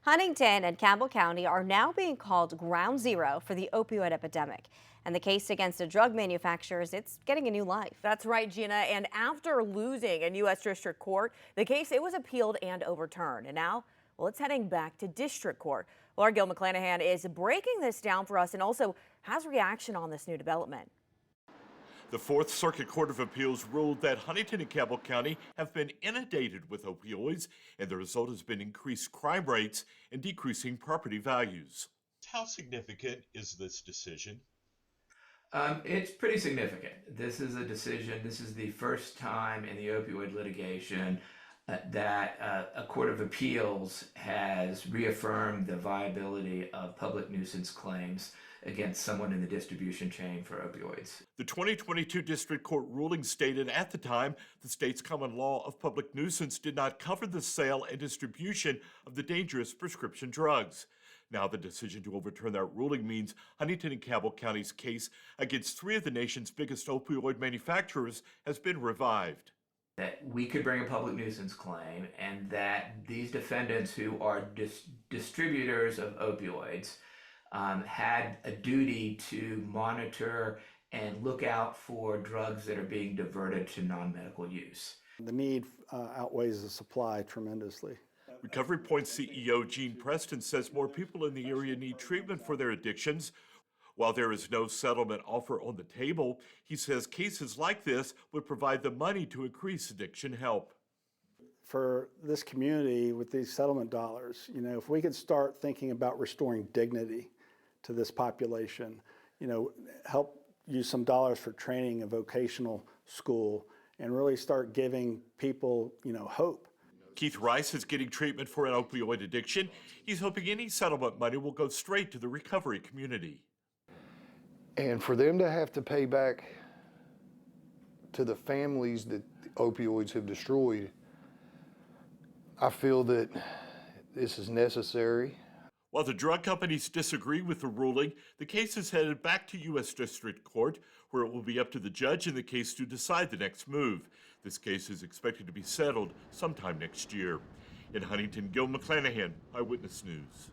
Huntington and Cabell County are now being called ground zero for the opioid epidemic. And the case against the drug manufacturers, it's getting a new life. That's right, Gina. And after losing in U.S. District Court, the case, it was appealed and overturned. And now, well, it's heading back to District Court. Well, our Gil McClanahan is breaking this down for us and also has reaction on this new development. The Fourth Circuit Court of Appeals ruled that Huntington and Cabell County have been inundated with opioids, and the result has been increased crime rates and decreasing property values. How significant is this decision? It's pretty significant. This is a decision, this is the first time in the opioid litigation that a court of appeals has reaffirmed the viability of public nuisance claims against someone in the distribution chain for opioids. The 2022 District Court ruling stated at the time the state's common law of public nuisance did not cover the sale and distribution of the dangerous prescription drugs. Now the decision to overturn that ruling means Huntington and Cabell County's case against three of the nation's biggest opioid manufacturers has been revived. That we could bring a public nuisance claim, and that these defendants who are distributors of opioids had a duty to monitor and look out for drugs that are being diverted to non-medical use. The need outweighs the supply tremendously. Recovery Point CEO Gene Preston says more people in the area need treatment for their addictions. While there is no settlement offer on the table, he says cases like this would provide the money to increase addiction help. For this community with these settlement dollars, if we could start thinking about restoring dignity to this population, help use some dollars for training a vocational school and really start giving people, hope. Keith Rice is getting treatment for an opioid addiction. He's hoping any settlement money will go straight to the recovery community. And for them to have to pay back to the families that the opioids have destroyed, I feel that this is necessary. While the drug companies disagree with the ruling, the case is headed back to U.S. District Court, where it will be up to the judge in the case to decide the next move. This case is expected to be settled sometime next year. In Huntington, Gil McClanahan, Eyewitness News.